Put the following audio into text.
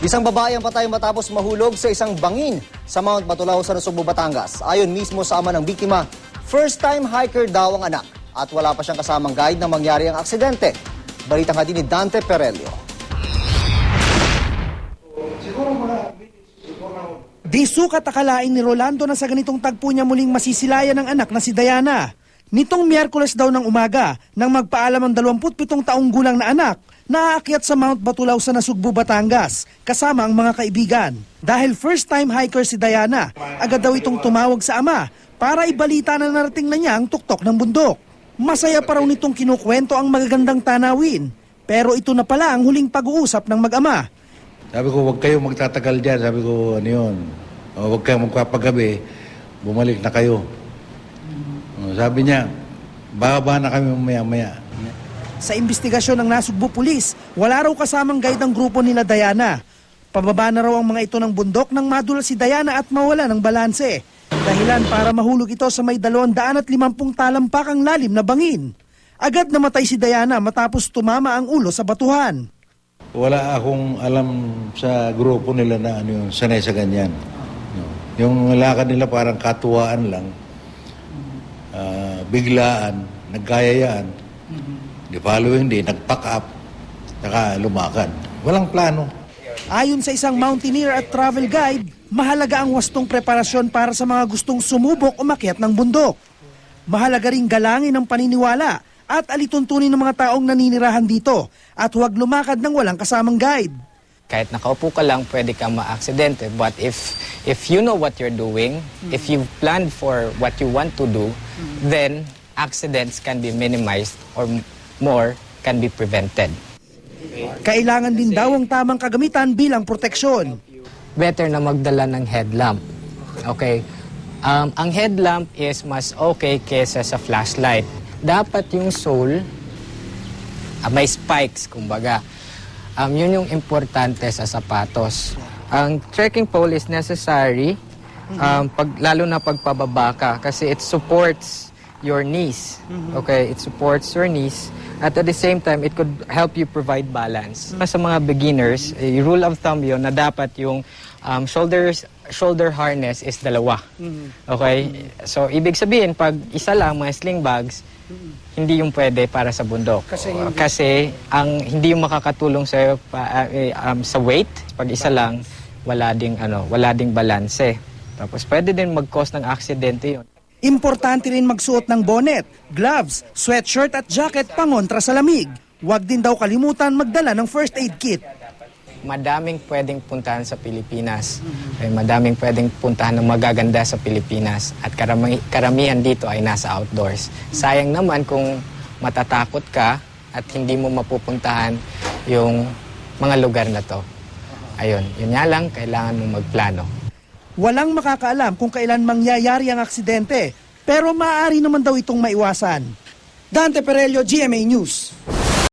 Isang babae ang patay matapos mahulog sa isang bangin sa Mount Batulao sa Nasugbu, Batangas. Ayon mismo sa ama ng biktima, first-time hiker daw ang anak at wala pa siyang kasamang guide nang mangyari ang aksidente. Balitang hatid ni Dante Perelio. Di sukat akalain ni Rolando na sa ganitong tagpo niya muling masisilayan ng anak na si Diana. Nitong Miyerkules daw ng umaga, nang magpaalam ang 27 taong gulang na anak, naaakyat sa Mount Batulao sa Nasugbu, Batangas, kasama ang mga kaibigan. Dahil first-time hiker si Diana, agad daw itong tumawag sa ama para ibalita na narating na niya ang tuktok ng bundok. Masaya pa raw nitong kinukwento ang magagandang tanawin, pero ito na pala ang huling pag-uusap ng mag-ama. Sabi ko, huwag kayong magtatagal dyan. Sabi ko, ano yun, huwag kayong magpapagabi, bumalik na kayo. Sabi niya, bababa na kami maya-maya. Sa investigasyon ng Nasugbu Pulis, wala raw kasamang guide ang grupo nila Diana. Pababa na raw ang mga ito ng bundok nang madula si Diana at mawala ng balanse. Dahilan para mahulog ito sa may 250 talampakang lalim na bangin. Agad namatay si Diana matapos tumama ang ulo sa batuhan. Wala akong alam sa grupo nila na ano yung sanay sa ganyan. Yung lakad nila parang katuwaan lang. Biglaan, nagkayayaan. The following day, nag-pack up, saka lumakad. Walang plano. Ayon sa isang mountaineer at travel guide, mahalaga ang wastong preparasyon para sa mga gustong sumubok umakyat ng bundok. Mahalaga ring galangin ang paniniwala at alituntunin ng mga taong naninirahan dito at huwag lumakad ng walang kasamang guide. Kahit nakaupo ka lang, pwede kang ma-aksidente. But if you know what you're doing, if you've planned for what you want to do, then accidents can be minimized or more can be prevented. Kailangan din daw ang tamang kagamitan bilang proteksyon. Better na magdala ng headlamp. Okay? Ang headlamp is mas okay kesa sa flashlight. Dapat yung sole, may spikes, kumbaga. Yun yung importante sa sapatos. Ang trekking pole is necessary, lalo na pagpababa ka, kasi it supports your knees. Okay, it supports your knees. At the same time, it could help you provide balance. Sa mga beginners, rule of thumb yun na dapat yung shoulder harness is 2. Okay? So, ibig sabihin, pag isa lang, mga sling bags, hindi yung pwede para sa bundok. Kasi ang hindi yung makakatulong sa sa weight, pag isa lang, wala ding balanse. Tapos pwede din mag-cause ng aksidente yun. Importante rin magsuot ng bonnet, gloves, sweatshirt at jacket pangontra sa lamig. Huwag din daw kalimutan magdala ng first aid kit. Madaming pwedeng puntahan sa Pilipinas. Madaming pwedeng puntahan ng magaganda sa Pilipinas. At karamihan dito ay nasa outdoors. Sayang naman kung matatakot ka at hindi mo mapupuntahan yung mga lugar na to. Ayun, yun nga lang, kailangan mo magplano. Walang makakaalam kung kailan mangyayari ang aksidente, pero maaari naman daw itong maiwasan. Dante Perelio, GMA News.